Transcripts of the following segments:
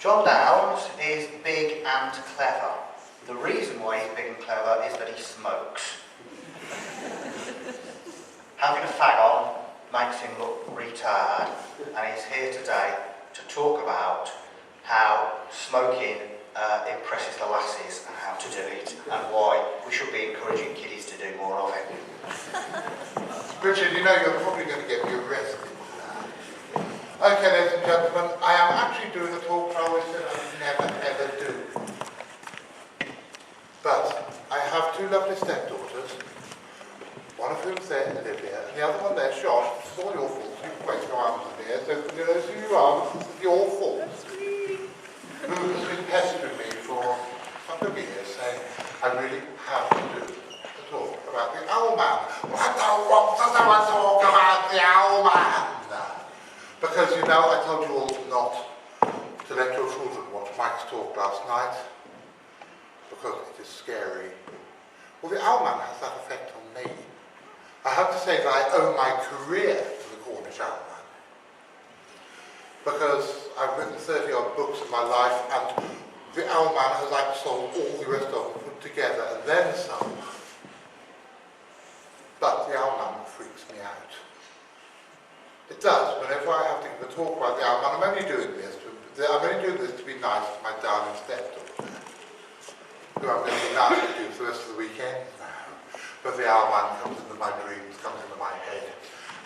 John Downes is big and clever. The reason why he's big and clever is that he smokes. Having a fag on makes him look retard, and he's here today to talk about how smoking impresses the lasses and how to do it, and why we should be encouraging kiddies to do more of it. Richard, you know you're probably going to get me arrested. Okay, ladies and gentlemen, I am actually doing a talk I always said I would never ever do. But I have two lovely stepdaughters, one of whom's there, Olivia, and the other one there, Josh. It's all your fault. You wait your arms in here, so you know who you are, this is your fault. Who has been pestering me for a couple of years, saying I really have to do a talk about the Owlman. I don't want to do a talk about the Owlman. Because, you know, I told you all not to let your children watch Mike's talk last night, because it is scary. Well, the Owlman has that effect on me. I have to say that I owe my career to the Cornish Owlman, because I've written 30-odd books in my life, and the Owlman has outsold all the rest of them put together, and then some. But the Owlman freaks me out. It does. Whenever I have to give a talk about the Owlman, I'm only doing this to be nice to my darling stepdaughter, who I'm going to be nice to do for the rest of the weekend. But the Owlman comes into my dreams, comes into my head,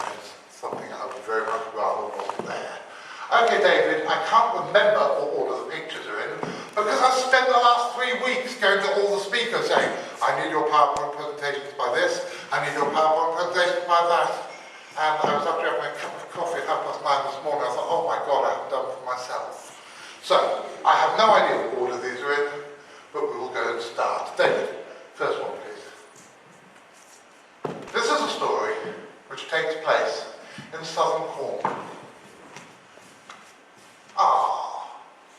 and it's something I would very much rather wasn't there. Okay, David, I can't remember what order the pictures are in, because I've spent the last 3 weeks going to all the speakers saying, I need your PowerPoint presentations by this, I need your PowerPoint presentations by that. And I was up to having a cup of coffee at 9:30 this morning. I thought, oh my God, I haven't done it for myself. So, I have no idea what order these are in, but we will go and start. David, first one please. This is a story which takes place in southern Cornwall.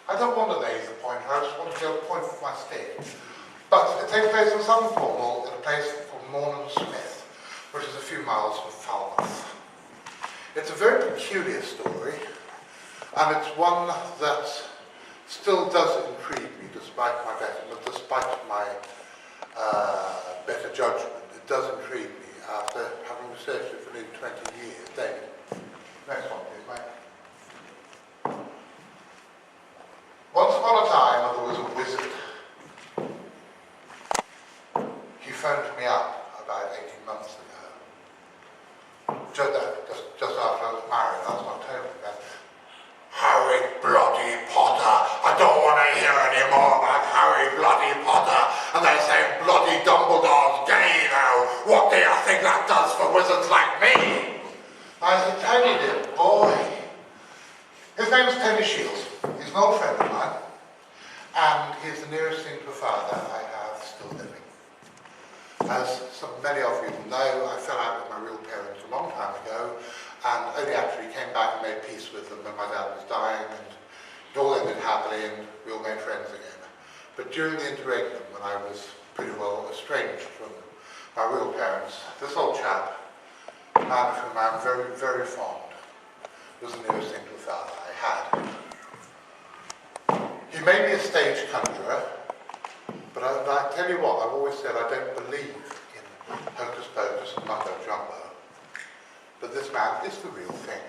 I don't want a laser pointer, I just want to go point with my stick. But it takes place in southern Cornwall in a place called Mornan Smith, which is a few miles from Falmouth. It's a very peculiar story, and it's one that still does intrigue me despite my better judgment. It does intrigue me after having researched it for nearly 20 years. David, next one please, mate. Once upon a time there was a wizard. He phoned me up about 18 months ago. Just after I was married last October, Harry bloody Potter, I don't want to hear any more about Harry bloody Potter, and they're saying bloody Dumbledore's gay now, what do you think that does for wizards like me? I said, Tony dear boy, his name is Tony Shields, he's an old friend of mine, and he's the nearest thing to a father I have still living. As many of you will know, I fell out with my real parents a long time ago, and only actually came back and made peace with them when my dad was dying, and it all ended happily, and we all made friends again. But during the interregnum, when I was pretty well estranged from my real parents, this old chap, a man of whom I am very, very fond, was the nearest thing to a father I had. He made me a stage conjurer, but I tell you what, I've always said I don't believe in hocus pocus and mumbo jumbo. But this man is the real thing.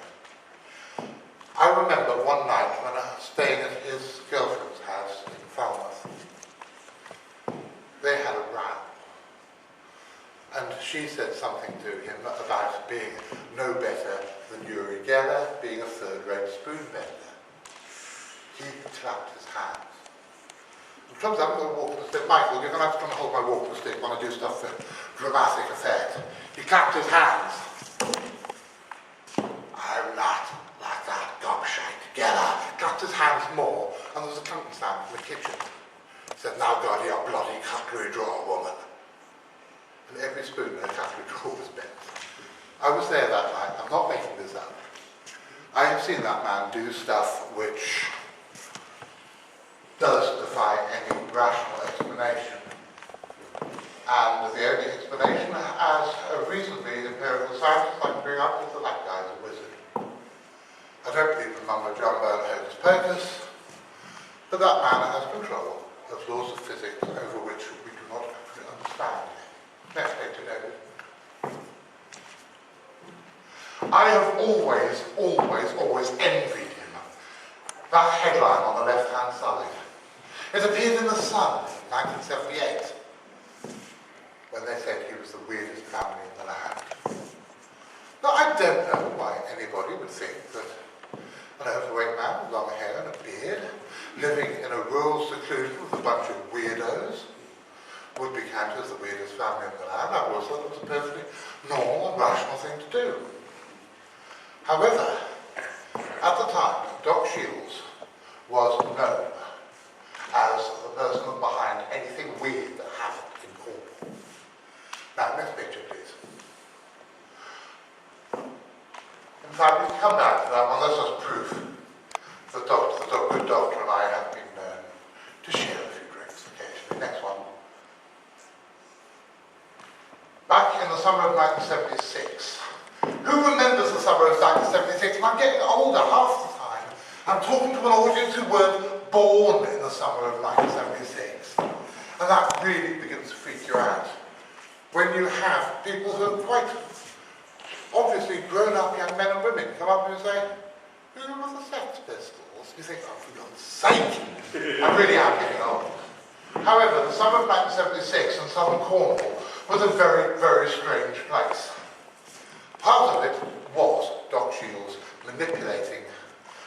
I remember one night when I was staying at his girlfriend's house in Falmouth. They had a row. And she said something to him about being no better than Uri Geller, being a third-rate spoon bender. He clapped his hands. Sometimes I'm going to walk the stick. Michael, you're going to have to come and hold my walking stick when I do stuff for dramatic effect. He clapped his hands. I'm not like that gobshite Geller. Clapped his hands more, and there was a clanking sound in the kitchen. He said, now go to your bloody cutlery drawer, woman. And every spoon in the cutlery drawer was bent. I was there that night. I'm not making this up. I have seen that man do stuff which does defy any rational explanation. And the only explanation, as a reasonably empirical scientist I can bring up, is that that guy's a wizard. I don't believe in mumbo jumbo and hocus pocus. But that man has control of laws of physics over which we do not actually understand. Next picture, David. I have always envied him. That headline on the left-hand side. It appeared in The Sun in 1978, when they said he was the weirdest family in the land. Now, I don't know why anybody would think that an overweight man with long hair and a beard, living in a rural seclusion with a bunch of weirdos, would be counted as the weirdest family in the land. I always thought it was a perfectly normal and rational thing to do. However, at the time, Doc Shields was known as the person behind anything weird that happened in Cornwall. Now, next picture, please. In fact, we can come back to that one. That's just proof that the good doctor and I have been known to share a few drinks occasionally. Next one. Back in the summer of 1976. Who remembers the summer of 1976? And I'm getting older half the time. I'm talking to an audience who weren't born in the summer of 1976. And that really begins to freak you out. When you have people who are quite obviously grown-up young men and women come up and say, who were the Sex Pistols? You think, oh, for God's sake, I really am getting old. However, the summer of 1976 in southern Cornwall was a very, very strange place. Part of it was Doc Shields manipulating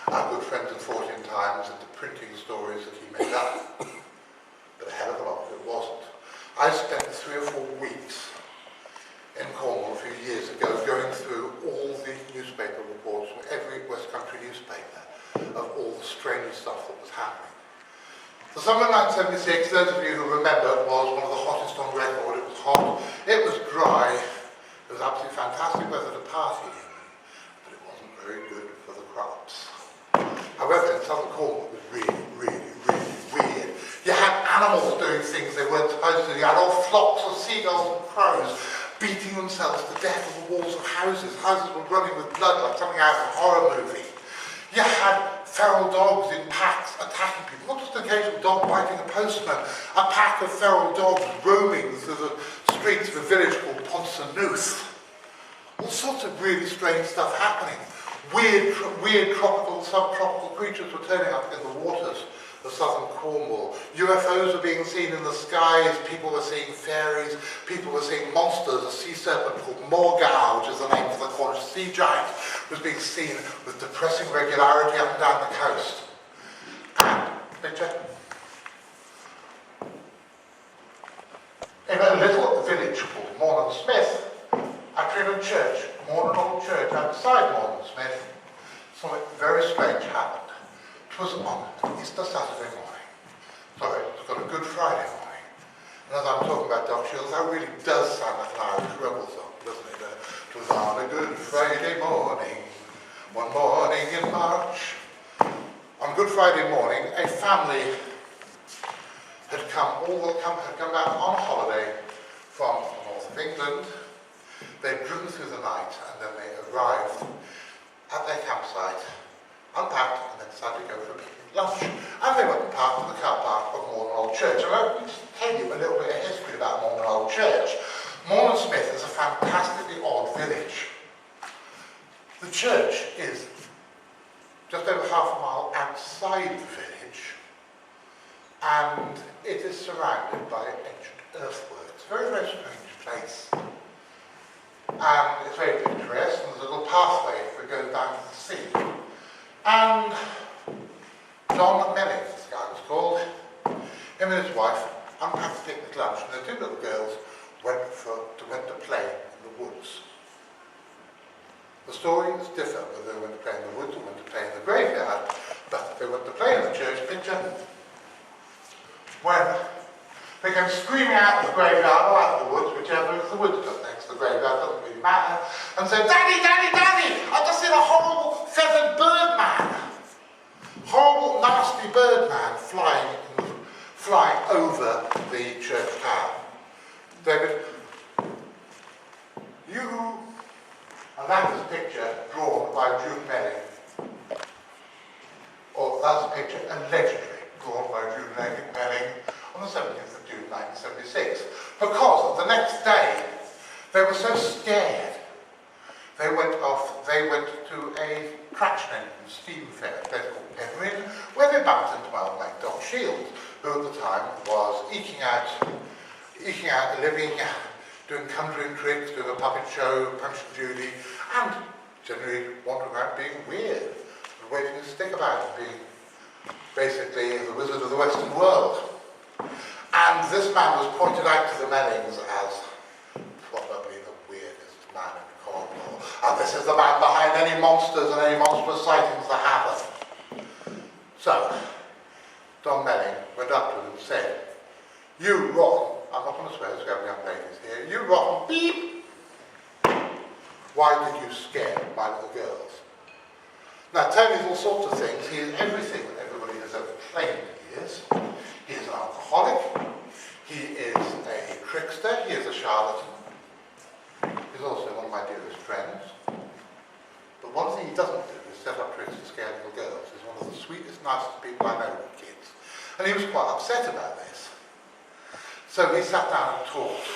our good friends at Fortean Times into printing stories that he made up. But a hell of a lot of it wasn't. I spent 3 or 4 weeks in Cornwall a few years ago going through all the newspaper reports from every West Country newspaper of all the strange stuff that was happening. The summer of 1976, those of you who remember, was one of the hottest on record. It was hot, it was dry, it was absolutely fantastic weather to party in, but it wasn't very good for the crops. However, in southern Cornwall, it was really, really, really weird. You had animals doing things they weren't supposed to. You had all flocks of seagulls and crows beating themselves to death on the walls of houses. Houses were running with blood like something out of a horror movie. You had feral dogs in packs attacking people, not just an occasional dog biting a postman, a pack of feral dogs roaming through the streets of a village called Ponsonooth. All sorts of really strange stuff happening. Weird tropical, subtropical creatures were turning up in the waters of southern Cornwall. UFOs were being seen in the skies, people were seeing fairies, people were seeing monsters. A sea serpent called Morgau, which is the name for the Cornish sea giant, was being seen with depressing regularity up and down the coast. And, picture, in a little village called Mornan Smith, actually in a church, Mornan Old Church outside Mornan Smith, something very strange happened. It was on Easter Saturday morning. Sorry, it's got a Good Friday morning. And as I'm talking about Doc Shields, that really does sound like an Irish rebel song, doesn't it? It was on a Good Friday morning, one morning in March. On Good Friday morning, a family had come down on holiday from the north of England. They'd driven through the night and then they arrived at their campsite, unpacked, and then decided to go for a picnic lunch. And they went and parked in the car park of Mornan Old Church. And let me just tell you a little bit of history about Mornan Old Church. Mornan Smith is a fantastically odd village. The church is just over half a mile outside the village, and it is surrounded by ancient earthworks. Very, very strange place. And it's very picturesque, and there's a little pathway that goes down to the sea. And John Melling, this guy was called, him and his wife unpacked the picnic lunch, and the 2 little girls went to play in the woods. The stories differ whether they went to play in the woods or went to play in the graveyard, but they went to play in the church picture when they came screaming out of the graveyard or out of the woods, whichever, if the woods got next to the graveyard, doesn't really matter, and said, "Daddy, Daddy, Daddy, I've just seen a horrible feathered bird man. Horrible, nasty bird man flying over the church tower." David, and that is a picture drawn by Jude Melling. Or that's a picture allegedly drawn by June Melling on the 17th of June 1976. Because the next day they were so scared they went to a traction engine steam fair, a place called Penryn, where they bumped into my old mate Doc Shields, who at the time was eking out a living, doing conjuring tricks, doing a puppet show, Punch and Judy, and generally wandering around being weird and waving his stick about, being basically the wizard of the Western world. And this man was pointed out to the Mellings as probably the weirdest man in Cornwall. And this is the man behind any monsters and any monstrous sightings that happen. So, Don Melling went up to him and said, "You rotten," I'm not going to swear, there's going to be young ladies here, "you rotten beep! Why did you scare my little girls?" Now, Tony's all sorts of things. He is everything that everybody has ever claimed he is. He is an alcoholic. He is a trickster. He is a charlatan. He's also one of my dearest friends. But one thing he doesn't do is set up tricks to scare little girls. He's one of the sweetest, nicest people I know with kids. And he was quite upset about this. So he sat down and talked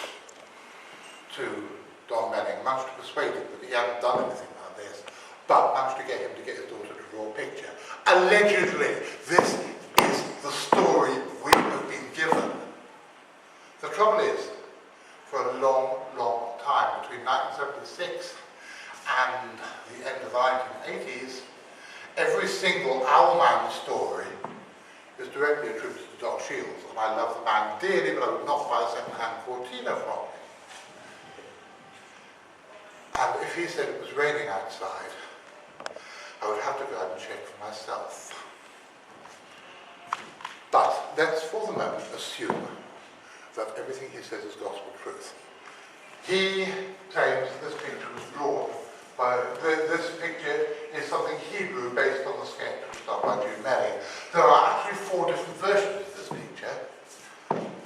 to Don Melling, managed to persuade him that he hadn't done anything like this, but managed to get him to get his daughter to draw a picture. Allegedly, this is the story we have been given. The trouble is, for a long, long time, between 1976 and the end of the 1980s, every single Owlman story is directly attributed to Doc Shields, and I love the man dearly, but I would not buy a second-hand Fortean from him. And if he said it was raining outside, I would have to go out and check for myself. But let's for the moment assume that everything he says is gospel truth. He claims this picture was drawn by, this picture is something Hebrew based on the sketch which was done by June Melling. There are actually 4 different versions of this picture,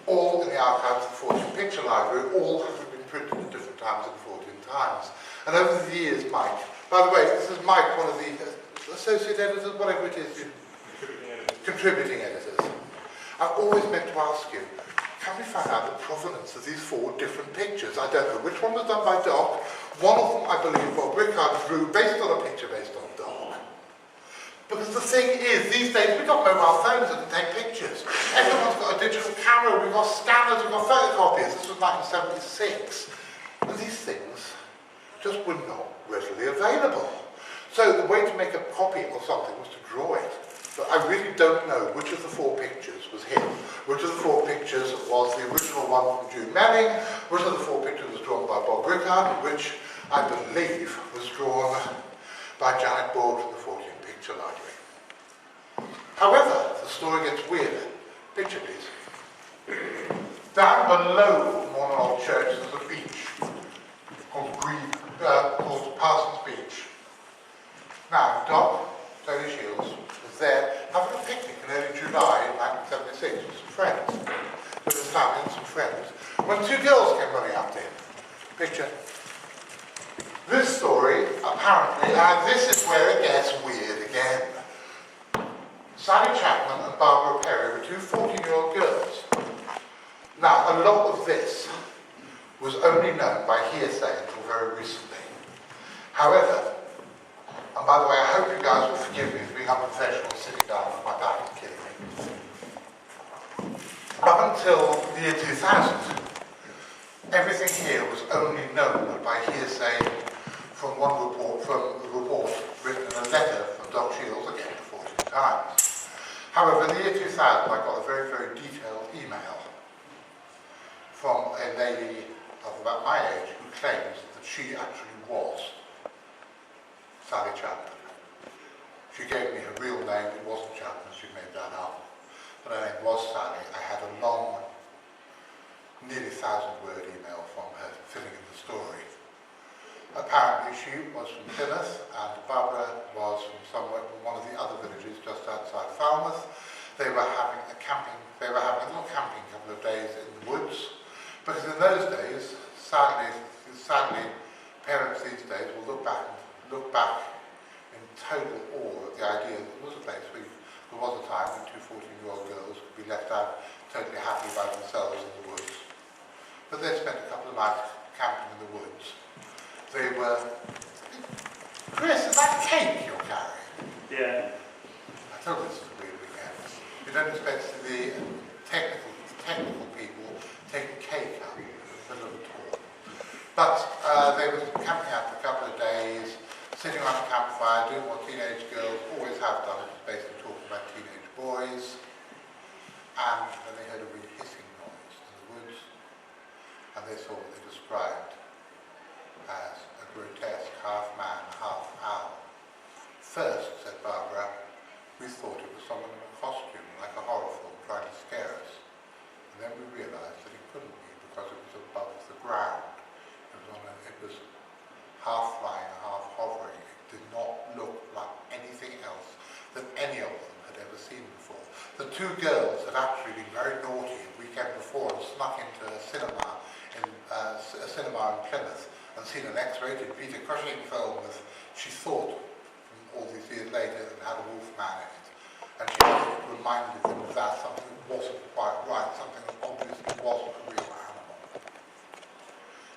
all in the archives of the Fortean Picture Library, all have been printed at different times in 14 times. And over the years, Mike, by the way, this is Mike, one of the associate editors, whatever it is, contributing editors. I've always meant to ask you, can we find out the provenance of these 4 different pictures? I don't know which one was done by Doc. One of them, I believe, Bob Rickard drew based on a picture based on Doc. Because the thing is, these days, we've got mobile phones that can take pictures. Everyone's got a digital camera, we've got scanners, we've got photocopiers. This was 1976. And these things just were not readily available. So the way to make a copy of something was to draw it. But I really don't know which of the 4 pictures was him, which of the 4 pictures was the original one from June Melling, which of the 4 pictures was drawn by Bob Rickard, which I believe was drawn by Janet Board from the Fortean Picture Library. However, the story gets weirder. Picture, please. Down below Morning Church there's a beach called Parsons Beach. Now, Doc, Tony Shields, was there having a picnic in early July in 1976 with some friends, with his family and some friends, when 2 girls came running up to him. Picture. This story, apparently, and this is where it gets weird again. Sally Chapman and Barbara Perry were 2 14-year-old girls. Now, a lot of this was only known by hearsay until very recently. However, and by the way, I hope you guys will forgive me for being unprofessional and sitting down with my back and killing me. Up until the year 2000, everything here was only known by hearsay from one report, from a report written in a letter from Doc Shields, again to 14 times. However, in the year 2000, I got a very, very detailed email from a lady of about my age who claims that she actually was Sally Chapman. She gave me her real name, it wasn't Chapman, she made that up. But her name was Sally. I had a long, nearly 1,000-word email from her filling in the story. Apparently she was from Plymouth and Barbara was from somewhere, from one of the other villages just outside Falmouth. They were having a little camping couple of days in the woods. Because in those days, sadly, parents these days will look back in total awe at the idea that there was a place where the was a time when two 14-year-old girls could be left out totally happy by themselves in the woods. But they spent a couple of nights camping in the woods. They were... Chris, is that cake you're carrying? Yeah. I told you this was a weird weekend. You don't expect the technical people taking cake out in the middle of the tour. But they were camping out for a couple of days, sitting around a campfire, doing what teenage girls always have done, which is basically talking about teenage boys. And then they heard a really hissing noise in the woods, and they saw what they described as a grotesque half-man, half-owl. First, said Barbara, we thought it was someone in a costume, like a horror film, trying to scare us. And then we realised that it couldn't be because it was above the ground. It was half flying, half hovering. It did not look like anything else that any of them had ever seen before. The two girls had actually been very naughty a weekend before and snuck into a cinema in Plymouth and seen an X-rated Peter Cushing film with, she thought, all these years later, that had a wolf man in it. And she said it reminded them of that, something that wasn't quite right, something that obviously wasn't a real animal.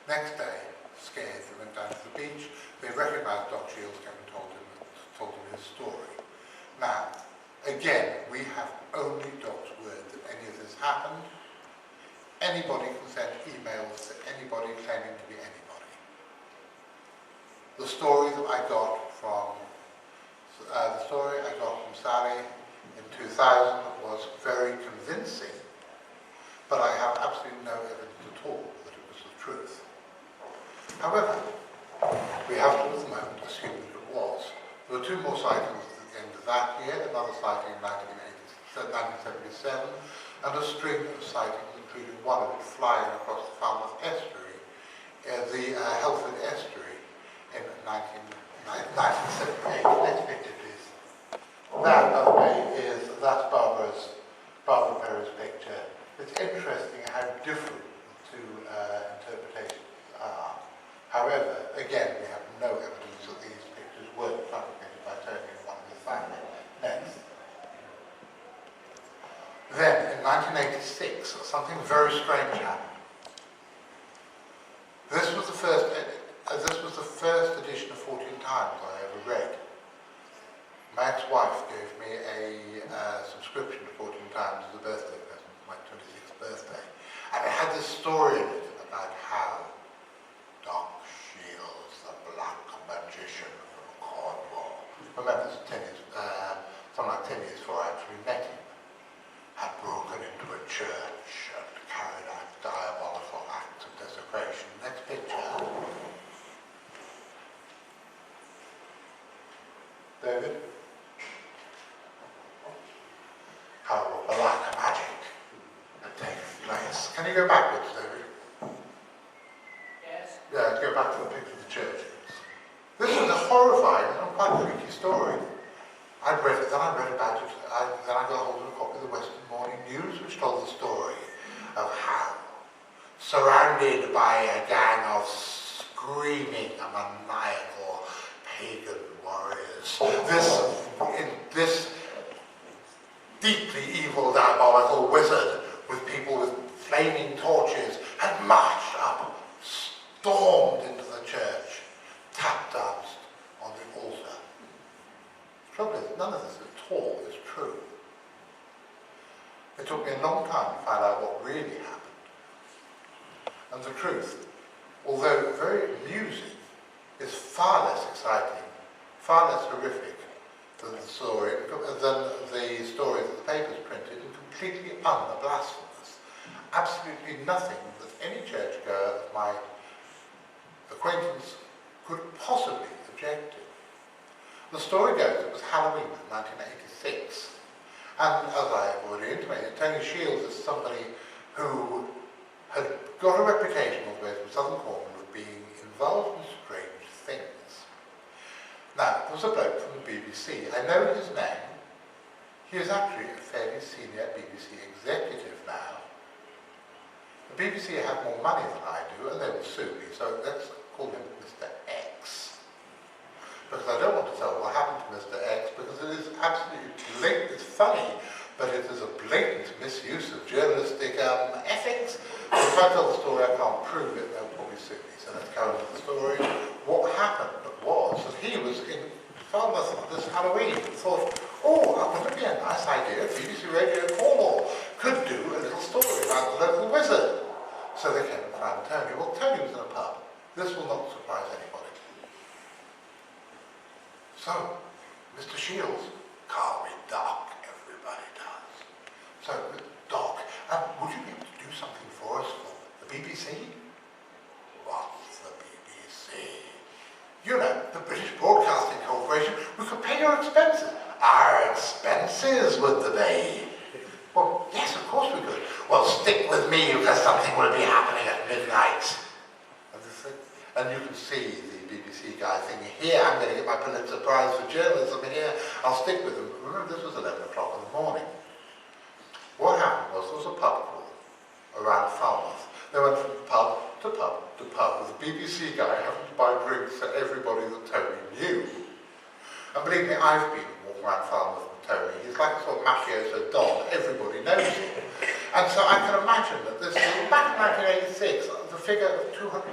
Next day, scared, they went down to the beach. They recognised Doc Shields, came and told him his story. Now, again, we have only Doc's word that any of this happened. Anybody can send emails to anybody claiming to be anybody. The story that I got from Sally in 2000 was very convincing, but I have absolutely no evidence at all that it was the truth. However, we have to at the moment assume that it was. There were two more sightings at the end of that year, another sighting in 1977, and a string of sightings, including one of it flying across the Falmouth estuary, the Helford estuary, in 1978. Next picture, please. That, by the way, that's Barbara Perry's picture. It's interesting how different the two interpretations are. However, again, we have no evidence that these pictures were fabricated by Tony and one of his family. Next. Then, in 1986, something very strange happened. This was the first edition of Fortean Times I ever read. My ex-wife gave me a subscription to Fortean Times as a birthday present, my 26th birthday. And it had this story in it about how Doc Shields, the black magician from Cornwall, remember this 10 years, something like 10 years before I actually met him, had broken into a church and carried out diabolical acts of desecration. Next picture. David? How black magic had taken place. Can you go backwards, David? Yes. Yeah, go back to the picture of the church. This is a horrifying and quite freaky story. I read it, then I read about it, then I got hold of a copy of the Western Morning News, which told the story of how, surrounded by a gang of screaming and maniacal pagan warriors, this deeply evil diabolical wizard with people with flaming torches had marched up, stormed into the church, tap danced on the altar. The trouble is, none of this at all is true. It took me a long time to find out what really happened. And the truth, although very amusing, is far less exciting, far less horrific than the story that the papers printed, and completely unblasphemous. Absolutely nothing that any churchgoer of my acquaintance could possibly object to. The story goes it was Halloween of 1986, and as I have already intimated, Tony Shields is somebody who had got a reputation all the way from Southern Cornwall of being involved in strange things. Now, there was a bloke from the BBC. I know his name. He is actually a fairly senior BBC executive now. The BBC have more money than I do, and they will sue me, so let's call him Mr. X. Because I don't want to tell what happened to Mr. X, because it is absolutely linked. It's funny if I tell the story, I can't prove it, they'll probably sue me. So let's go into the story. What happened was that he was in Falmouth this Halloween and thought, oh, wouldn't it be a nice idea if BBC Radio Cornwall could do a little story about the local wizard? So they came and found Tony. Well, Tony was in a pub. This will not surprise anybody. So, Mr. Shields, call me Doc, everybody does. So, Doc, would you be able to do something for us for the BBC? What's the BBC? You know, the British Broadcasting Corporation, we could pay your expenses. Our expenses, would they be? Well, yes, of course we could. Well, stick with me because something will be happening at midnight. And you can see the BBC guy thinking, here, I'm going to get my Pulitzer Prize for journalism here, I'll stick with them. Remember, this was 11 o'clock in the morning. What happened was there was a pub crawl around Falmouth. They went from pub to pub to pub with the BBC guy having to buy drinks for everybody that Tony knew. And believe me, I've been walking around Falmouth with Tony. He's like a sort of mafioso don. Everybody knows him. And so I can imagine that this, back in 1986, the figure of £250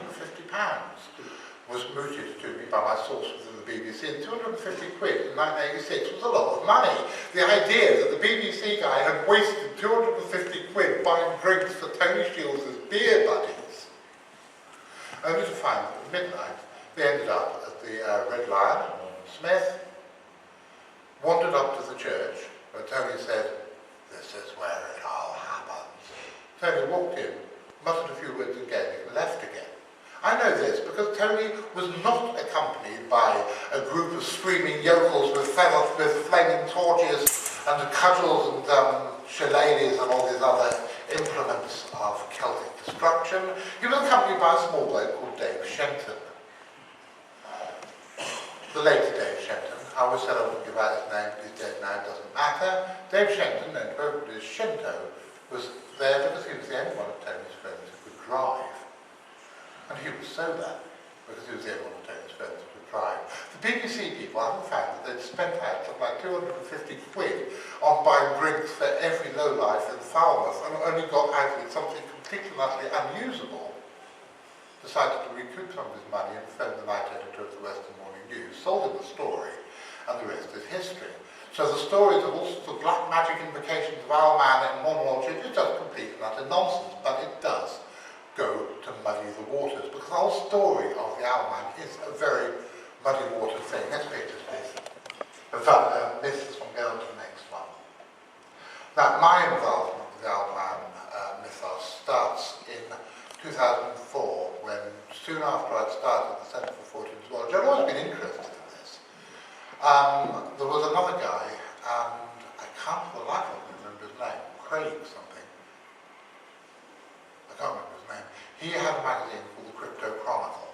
was mooted to me by my source within the BBC, and 250 quid in 1986 was a lot of money. The idea that the BBC guy had wasted 250 quid buying drinks for Tony Shields' beer buddies, only to find that at midnight they ended up at the Red Lion in Smith, wandered up to the church, where Tony said, "This is where it all happens." Tony walked in, muttered a few words again, and left again. I know this because Tony was not accompanied by a group of screaming yokels with flaming torches and cudgels and shillelaghs and all these other implements of Celtic destruction. He was accompanied by a small bloke called Dave Shenton. The later Dave Shenton. I always said I wouldn't give out his name, but he's dead now, it doesn't matter. Dave Shenton, known to everybody as Shento, was there because he was the only one of Tony's friends who could drive. And he was sober, because he was the only one of Tony's friends who could drive. The BBC people haven't found that they'd spent out something like 250 quid on buying drinks for every lowlife in Falmouth, and only got out of it something completely and utterly unusable. Decided to recoup some of his money and phoned the night editor of the Western Morning News, sold him the story, and the rest is history. So the stories of all sorts of black magic invocations of Owlman and monology is just complete and utter nonsense, but it does go to muddy the waters, because the whole story of the Owlman is a very muddy water thing. Next picture, please. In fact, this one, go on to the next one. Now, my involvement with the Owlman mythos starts in 2004, when soon after I'd started the Centre for Fortean Zoology. I'd always been interested in this. There was another guy, and I can't for the life of me remember his name, Craig something. I can't remember his name. He had a magazine called the Crypto Chronicle,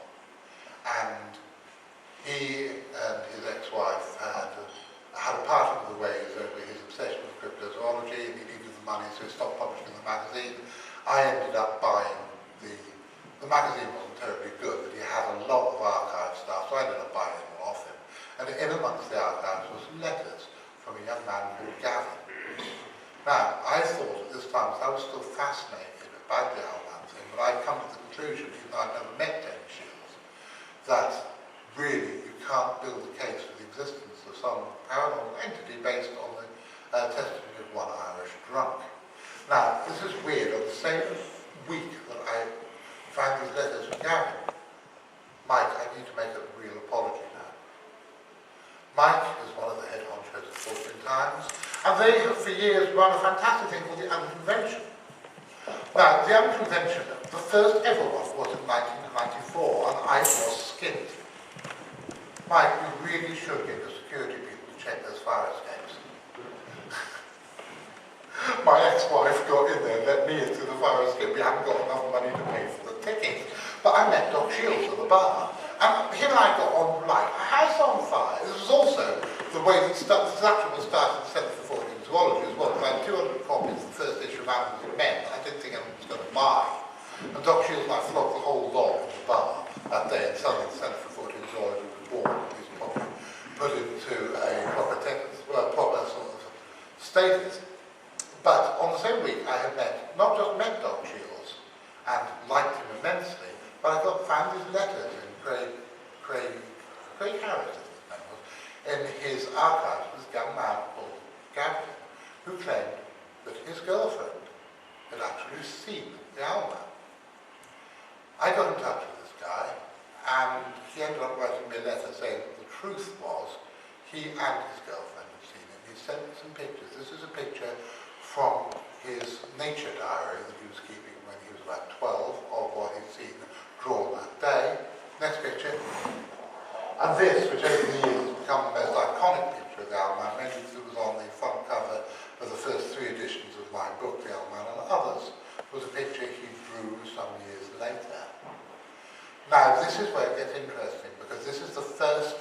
and he and his ex-wife had a parting of the ways over his obsession with cryptozoology, and he needed the money, so he stopped publishing the magazine. I ended up buying the magazine wasn't terribly good, but he had a lot of archive stuff, so I ended up buying it all off him. And in amongst the archives was letters from a young man called Gavin. Now, I thought at this time, I was still fascinated about the Owlman thing, but I'd come to the conclusion, even though I'd never met Tony Shields, that really you can't build a case for the existence of some paranormal entity based on the testimony of one Irish drunk. Now, this is weird. On the same week that I found these letters from Gavin, Mike, I need to make a real apology now. Mike is one of the head honchos of Fortean Times, and they have for years run a fantastic thing called the Unconvention. Now, the Unconvention, the first ever one was in 1994, and I was skint. Mike, you really should get the security people to check those fire escapes. My ex-wife got in there and let me into the fire escape. We haven't got enough money to pay for the tickets. But I met Doc Shields at the bar. And him and I got on like a house on fire. This was also the way that the actual was started at the Centre for Fortean Zoology as well. I had 200 copies of the first issue of Animals and Men that I didn't think anyone was going to buy. And Doc Shields and I flogged the whole lot in the bar that day, and suddenly the Centre for Fortean Zoology was born. It was probably put into a proper sort of status. But on the same week, I had not just met Doc Shields and liked him immensely, but I found his letters in Craig Harris, in his archives, was a young man called Gavin, who claimed that his girlfriend had actually seen the Owlman. I got in touch with this guy, and he ended up writing me a letter saying that the truth was he and his girlfriend had seen it. He sent me some pictures. This is a picture from his nature diary that he was keeping when he was about 12 of what he'd seen drawn that day. Next picture. And this, which over the years has become the most iconic picture of the Owlman, mainly because it was on the front cover of the first 3 editions of my book, The Owlman and Others, was a picture he drew some years later. Now, this is where it gets interesting, because this is the first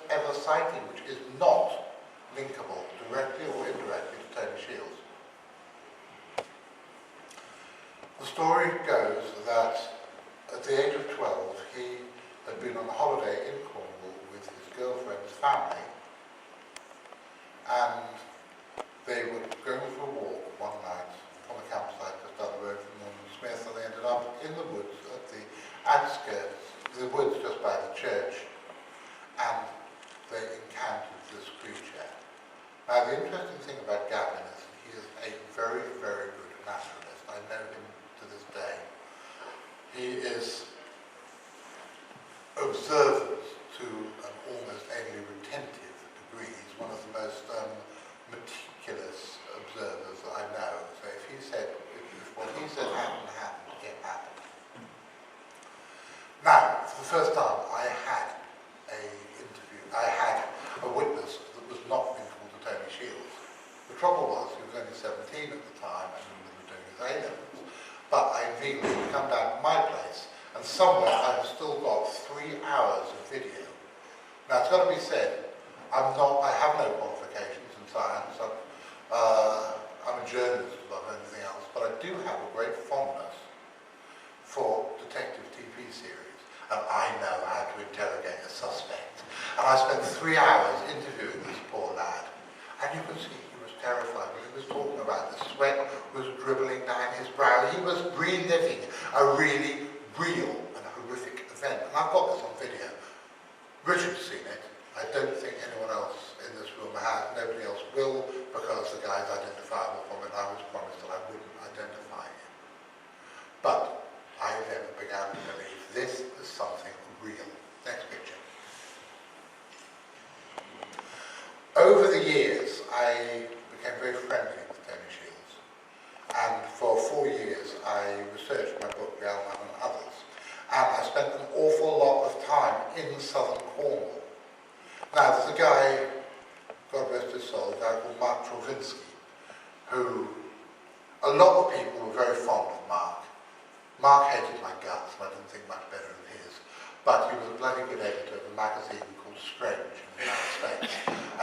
ever sighting which is not linkable, directly or indirectly, to Tony Shields. The story goes that at the age of 12, he had been on holiday in Cornwall with his girlfriend's family, and they were going for a walk one night on a campsite just down the road from Norman Smith, and they ended up in the woods at the outskirts, the woods just by the church, and they encountered this creature. Now, the interesting thing about Gavin is that he is a very, very good naturalist. I know him to this day. He is observant to an almost alien retentive degree. He's one of the most meticulous observers that I know. So if he said, if what he said happened, it happened. Now, for the first time, I had a witness that was not linkable to Tony Shields. The trouble was, he was only 17 at the time and he was doing his A-levels. But I invited him to come down to my place, and somewhere I have still got 3 hours of video. Now, it's got to be said, I have no qualifications in science. I'm a journalist above anything else, but I do have a great fondness for detective TV series, and I know how to interrogate a suspect. And I spent 3 hours interviewing this poor lad, and you can see he was terrified. When he was talking about the sweat was dribbling down his brow. He was reliving a really real and horrific event, and I've got this on video. Richard's seen it. I don't think anyone else in this room has. Nobody else will, because the guy's identifiable from it. I was promised that I wouldn't identify him. But I then began to believe this is something real. Next picture. Over the years, I became very friendly with Tony Shields. And for 4 years, I researched my book, The Owlman and Others. And I spent an awful lot of time in southern Cornwall. Now, there's a guy, God rest his soul, a guy called Mark Travinsky, who a lot of people were very fond of Mark. Mark hated my guts, and I didn't think much better of his. But he was a bloody good editor of a magazine called Strange in the United States.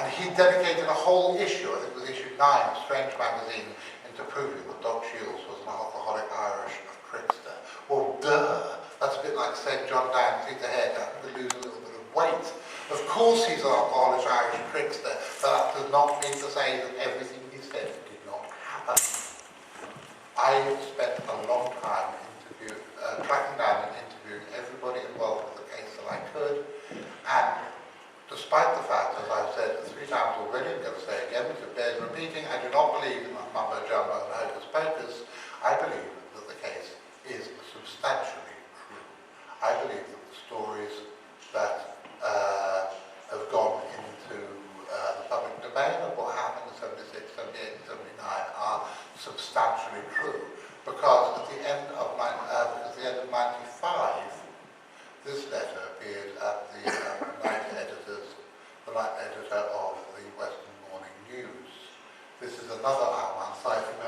And he dedicated a whole issue, I think it was issue 9 of Strange magazine, into proving that Doc Shields was an alcoholic Irish trickster. Well, duh! That's a bit like saying John Downes needs a haircut to lose a little bit of weight. Of course he's an alcoholic Irish trickster, but that does not mean to say that everything he said did not happen. I spent a long time tracking down and interviewing everybody involved with the case that I could, and despite the fact, as I've said 3 times already, I'm going to say again, because it bears repeating, I do not believe in that mumbo jumbo and hocus pocus. I believe that the case is substantially true. I believe that the stories that have gone into the public domain of what happened in 76, 78, and 79 are substantially true. Because at the end of 95, this letter appeared at the night editor of the Western Morning News. This is another Owlman sighting.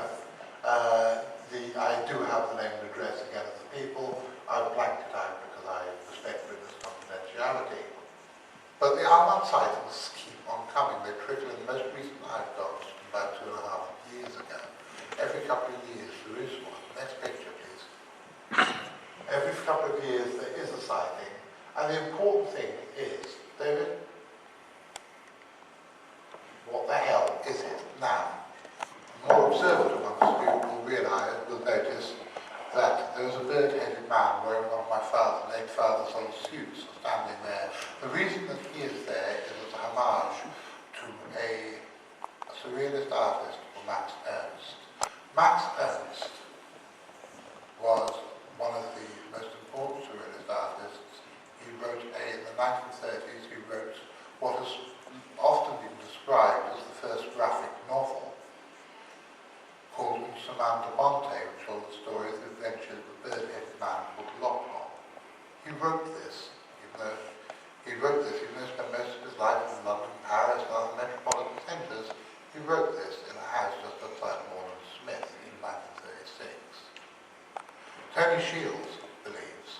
I do have the name and address again of the people. I've blanked it out because I respect witness confidentiality. But the Owlman sightings keep on coming. They trickle in. The most recent I've got about 2.5 years ago. Every couple of years there is one. Next picture, please. Every couple of years there is a sighting, and the important thing is, David, what the hell is it now? More observant amongst you will notice that there is a bird head surrealist artist was Max Ernst. Max Ernst was one of the most important surrealist artists. He wrote in the 1930s, he wrote what has often been described as the first graphic novel, called Owlman which told the story of the adventures of a bird-headed man called Locklon. He wrote this, even though he spent most of his life in London, Paris, and other metropolitan centres. He wrote this in a house just outside Morland Smith in 1936. Tony Shields believes,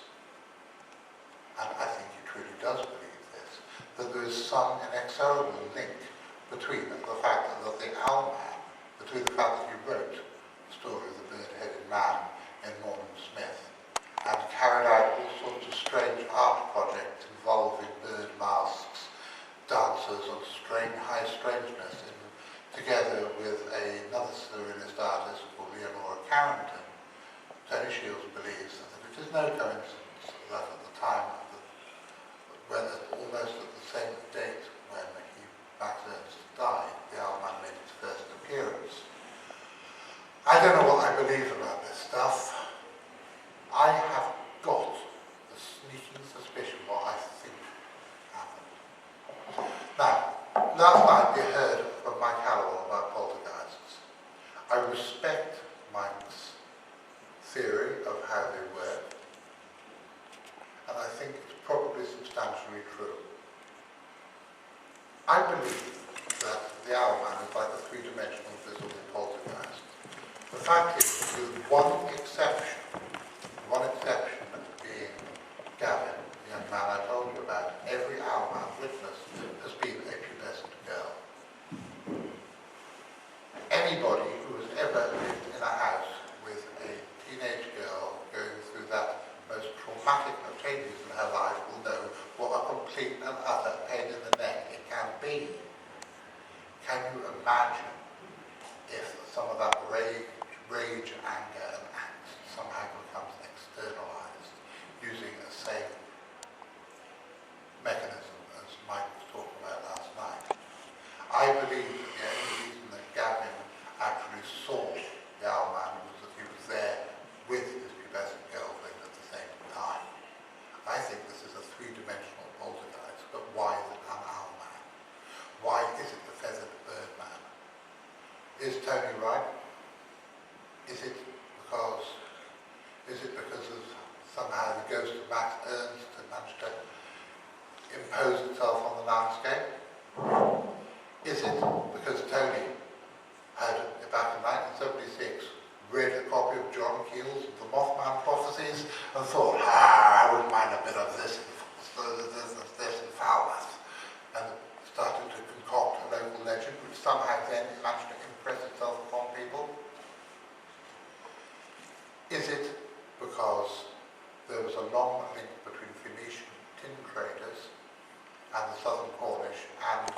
and I think he truly does believe this, that there is some inexorable link between the fact that the Owlman, between the fact that he wrote the story of the bird-headed man in Morland Smith and carried out all sorts of strange art projects involving bird masks, dancers, and high strangeness, together with another surrealist artist called Leonora Carrington. Tony Shields believes that it is no coincidence that at the time, almost at the same date when Max Ernst died, the Owlman made its first appearance. I don't know what I believe about this stuff. I have got the sneaking suspicion what I think happened. Now, last night we heard from Mike Hallowell about poltergeists. I respect Mike's theory of how they work, and I think it's probably substantially true. I believe that the Owlman is like a three-dimensional visible poltergeist. The fact is, with one exception being Gavin, the young man I told you about, every Owlman witness has been a pubescent girl. Anybody who has ever lived in a house with a teenage girl going through that most traumatic of changes in her life will know what a complete and utter pain in the neck it can be. Can you imagine if some of that rage, anger and angst somehow becomes externalized using the same mechanism as Mike was talking about last night? I believe that the only reason that Gavin actually saw the Owlman was that he was there with his pubescent girlfriend at the same time. I think this is a three-dimensional poltergeist, but why is it an Owlman? Why is it the feathered birdman? Is Tony right? Is it because of somehow the ghost of Max Ernst had managed to impose itself on the landscape? Is it because Tony had, back in 1976, read a copy of John Keel's The Mothman Prophecies and thought, I wouldn't mind a bit of this in Falmouth, and started to concoct a local legend which somehow then managed to impress itself upon people? Is it because there was a long link between Phoenician tin traders and the southern Cornish and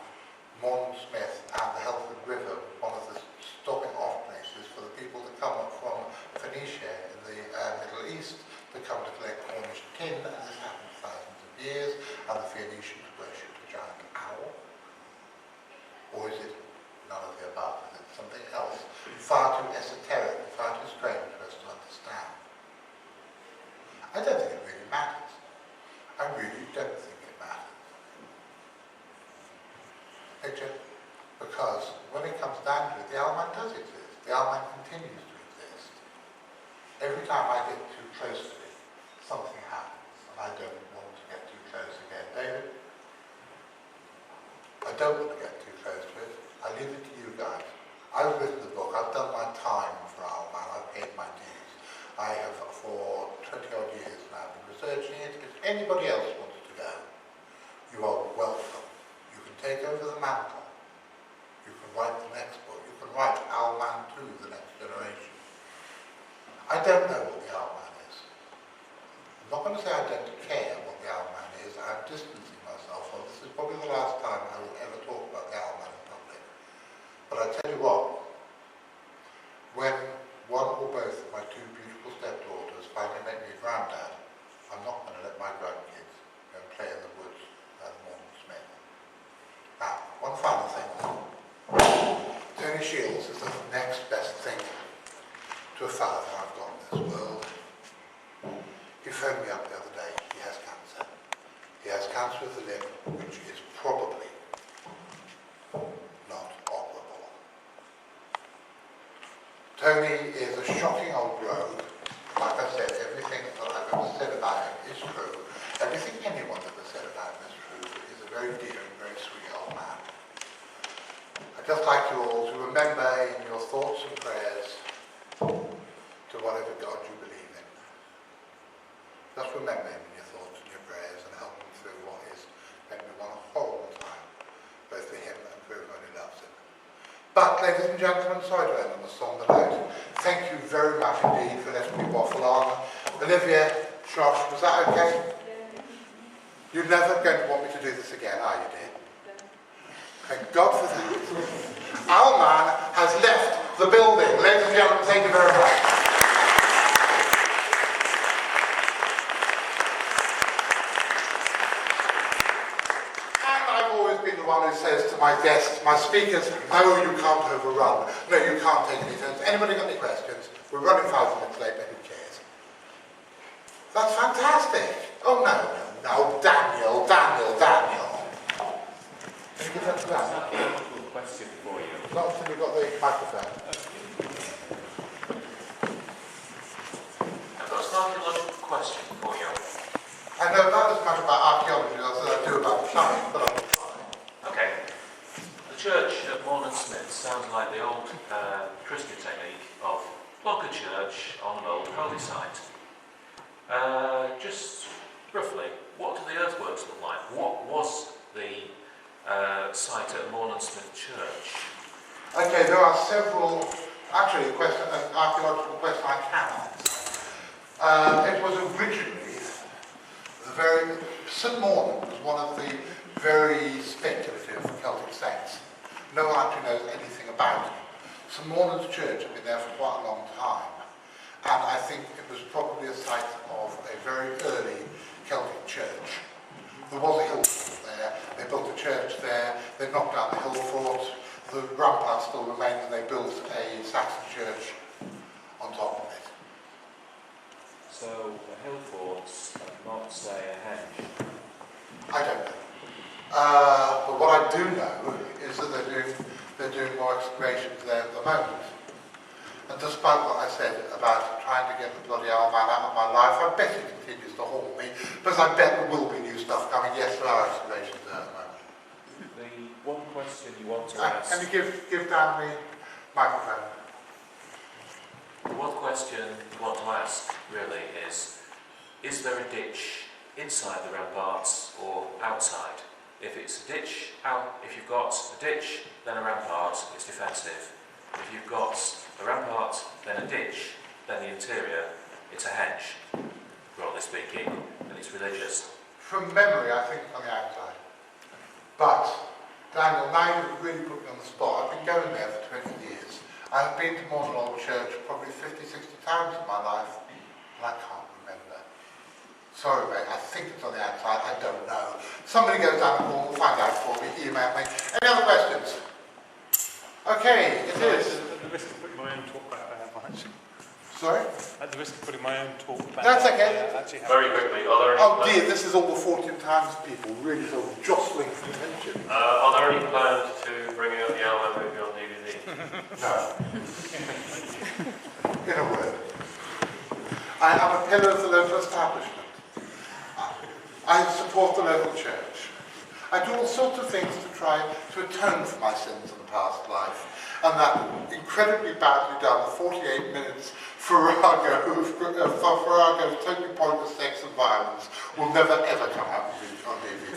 Morland Smith and the Helford River, one of the stopping off places for the people that come up from Phoenicia in the Middle East to come to collect Cornish tin, and this happened thousands of years, and the Phoenicians worshipped a giant owl? Or is it none of the above? Is it something else far too esoteric, far too strange for us to understand? I don't think it really matters. I really don't think it matters. Because when it comes down to it, the Owlman does exist. The Owlman continues to exist. Every time I get too close to it, something happens, and I don't want to get too close again. David? I don't want to get too close to it. I leave it to you guys. I've written the book. I've done my time for Owlman. I've paid my dues. I have, for 20 odd years now, been researching it. If anybody else wants to go, you are welcome. You can take over the mantle. You can write the next book. You can write Owlman 2, the next generation. I don't know what the Owlman is. I'm not going to say I don't care what the Owlman is. I'm distancing myself from this. Is probably the last time I will ever talk about the Owlman in public. But I tell you what, when one or both of my two beautiful stepdaughters finally make me a granddad, I'm not going to let my grandkids go and play in the woods at Morland Smith. Now, one final thing. Tony Shields is the next best thing to a father I've got in this world. He phoned me up the other day. He has cancer. He has cancer of the lip, which is probably not operable. Tony is a shocking old bloke. Like I said, everything that I've ever said about him is true. Everything anyone ever said about him is true. He's a very dear and very sweet old man. I'd just like you all to remember in your thoughts and prayers to whatever God you believe in. Just remember him in your thoughts and your prayers and help him through what is going to be one horrible time, both for him and for everyone who loves him. But, ladies and gentlemen, sorry to end on a somber note. Thank you very much indeed for letting me waffle on. Olivia, Josh, was that okay? Yeah. You're never going to want me to do this again, are you, dear? Thank God for that. Owlman has left the building. Ladies and gentlemen, thank you very much. And I've always been the one who says to my guests, my speakers, no, you can't overrun. No, you can't take any turns. Anybody got any questions? We're running 5 minutes late, but who cares? That's fantastic. Oh, no, Daniel. Can you give that to Dan? Cool question for you. Not until you've got the microphone. I've got an archaeological question for you. I know not as much about archaeology as I do about plumbing, but I'm trying. Okay. The church at Morland Smith sounds like the old Christian technique of block a church on an old holy site. Just roughly, what do the earthworks look like? What was the site at Morland Smith Church? Okay, there are several, actually an archaeological question I can answer. It was originally, St. Morland was one of the very speculative Celtic saints. No one actually knows anything about it. St. Morland's church had been there for quite a long time, and I think it was probably a site of a very early Celtic church. There was a hill fort there, they built a church there, they knocked down the hill fort, the ramparts still remained, and they built a Saxon church on top of it. So the hill forts are not, say, a henge? I don't know. But what I do know is that they're doing more excavations there at the moment. And despite what I said about trying to get the bloody Owlman out of my life, I bet it continues to haunt me, because I bet there will be new stuff coming. Yes, there are excavations there at the moment. The one question you want to ask... Can you give Dan the microphone? The one question you want to ask, really, is there a ditch inside the ramparts or outside? If it's a ditch out, if you've got a ditch, then a rampart, it's defensive. If you've got a rampart, then a ditch, then the interior, it's a henge, broadly speaking, and it's religious. From memory, I think it's on the outside. But, Daniel, now you've really put me on the spot. I've been going there for 20 years. I've been to Morland Old Church probably 50, 60 times in my life, and I can't remember. Sorry, mate, I think it's on the outside, I don't know. Somebody goes down the hall, find out for me, email me. Any other questions? Okay, it is. At the risk of putting my own talk back there, actually. Sorry? At the risk of putting my own talk back That's there, okay. Very quickly, are there any Oh dear, this is all the Fortean Times people, really sort of jostling for attention. are there any plans to bring out the Owlman movie on DVD? No. In a word. I am a pillar of the local establishment. I support the local church. I do all sorts of things to try to atone for my sins in the past life. And that incredibly badly done 48 minutes Farrago's totally pointless sex and violence will never ever come out on DVD.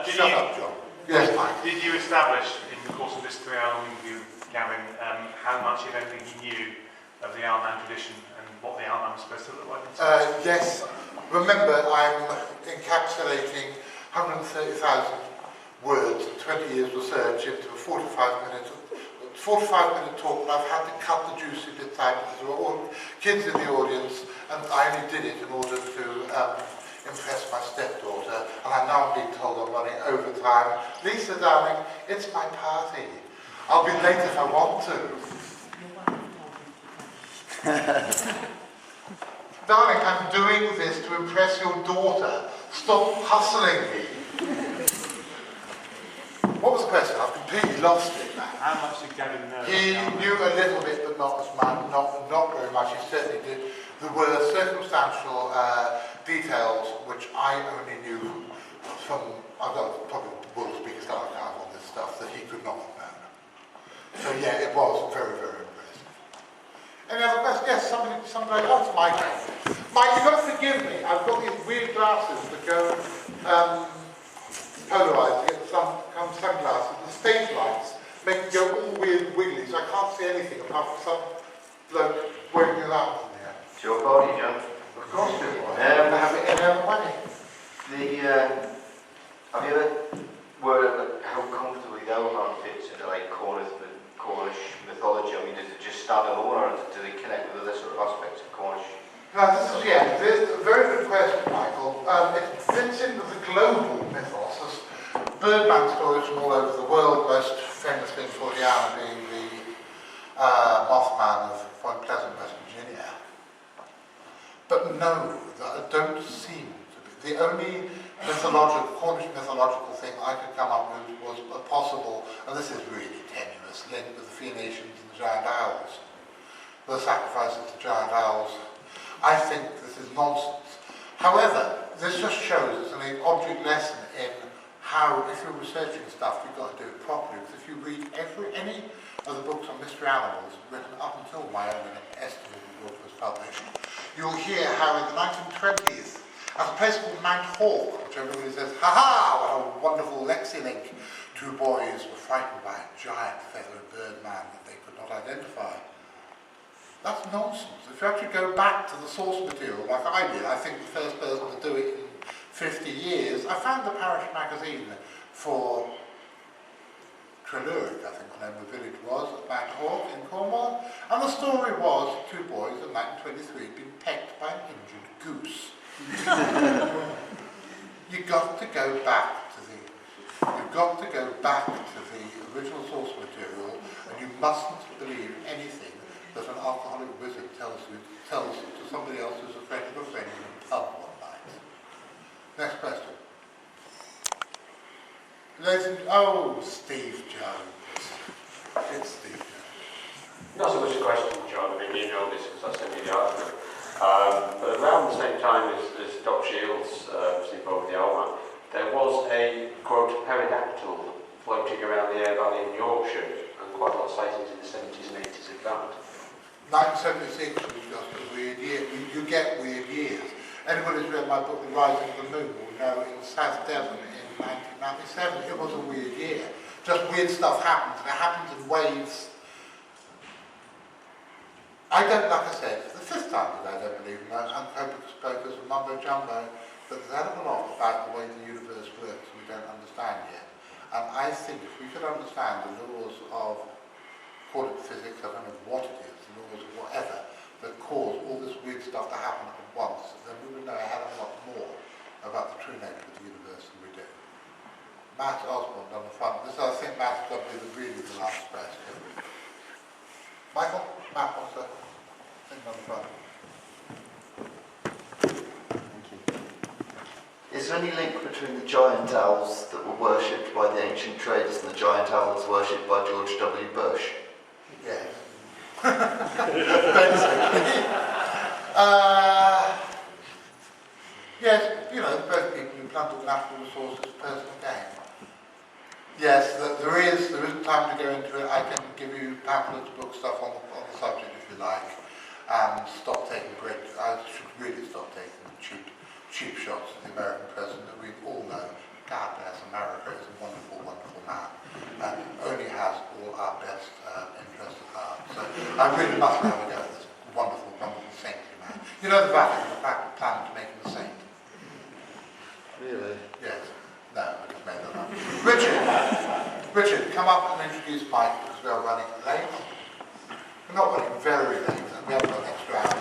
Shut up, John. Yes, Mike. Did you establish in the course of this 3-hour interview, Gavin, how much, if anything, you knew of the Owlman tradition and what the Owlman was supposed to look like? Yes. Remember, I'm encapsulating 130,000 words and 20 years research into a 45-minute talk, but I've had to cut the juicy bits out because there were all kids in the audience, and I only did it in order to impress my stepdaughter, and I know I'm being told I'm running overtime. Lisa, darling, it's my party. I'll be late if I want to. Darling, I'm doing this to impress your daughter. Stop hustling me. What was the question? I've completely lost it now. How much did Gavin know? He knew a little bit, but not as much, not very much. He certainly did. There were circumstantial details which I only knew from, I've got probably the world's biggest archive on this stuff, that he could not have known. So yeah, it was very, very impressive. Any other questions? Yes, somebody else, Mike. Mike, you've got to forgive me. I've got these weird glasses that go polarised to get the sunglasses. The stage lights make it go all weird and wiggly, so I can't see anything apart from some bloke waving his arms in the air. It's your body, John. Of course it was. I have it any other way. Have you ever worried about how comfortably the Owlman fits into like Cornish mythology? I mean, does it just stand alone, or do they connect with other sort of aspects of Cornish? Now, this is a very good question, Michael. It fits into the global mythos. There's birdman stories from all over the world, most famously in Fortean being the Mothman of Point Pleasant, West Virginia. But no, that don't seem to be. The only Cornish mythological thing I could come up with was a possible, and this is really tenuous, link with the Phoenicians and the giant owls. The sacrifices to giant owls. I think this is nonsense. However, this just shows it's an object lesson in how, if you're researching stuff, you've got to do it properly. Because if you read any of the books on mystery animals written up until my own estimable book was published, you'll hear how in the 1920s, at a place called Mount Hawk, which everybody says, ha-ha, what a wonderful lexi-link, two boys were frightened by a giant feathered bird man that they could not identify. That's nonsense. If you actually go back to the source material, like I did, I think the first person to do it in 50 years, I found the parish magazine for Treluric, I think the name of the village was, at Mount Hawk in Cornwall, and the story was two boys in 1923 had been pecked by an injured goose. You've got to go back to the original source material, and you mustn't believe anything that an alcoholic wizard tells to somebody else who's a friend of a friend in a pub one night. Next question. Steve Jones. It's Steve Jones. Not so much a question, John. I mean, you know this because I sent you the article. But around the same time as Doc Shields was involved with the Owlman, there was a, quote, pterodactyl floating around the Aire Valley in Yorkshire, and quite a lot of sightings in the 70s and 80s of that. 1976 was just a weird year. You get weird years. Anybody who's read my book, The Rising of the Moon, will know in South Devon in 1997, it was a weird year. Just weird stuff happens, and it happens in waves. I don't, like I said, for the fifth time today, I don't believe in those uncopicus pocus and mumbo jumbo, but there's a hell of a lot about the way the universe works we don't understand yet. And I think if we could understand the laws of quantum physics, I don't know what it is, the laws of whatever, that cause all this weird stuff to happen at once, then we would know a hell of a lot more about the true nature of the universe than we do. Matt Osborne on the front. This, I think, Matt's probably really the last question. Michael? Matt, what's the thing on the front? Thank you. Is there any link between the giant owls that were worshipped by the ancient traders and the giant owls worshipped by George W. Bush? Yes. Yes, you know, both people who plundered natural resources, personal gain. Yes, there isn't time to go into it. I can give you pamphlets, book stuff on the subject if you like, and stop taking I should really stop taking cheap shots at the American president that we all know. God bless America, is a wonderful, wonderful man, and only has all our best interests at heart. So I really must have a go at this wonderful, wonderful saintly man. You know the Vatican planned to make him a saint. Really? Yes. No, I just made that up. Richard, come up and introduce Mike because we are running late. We're not running very late, and we haven't got an extra hour.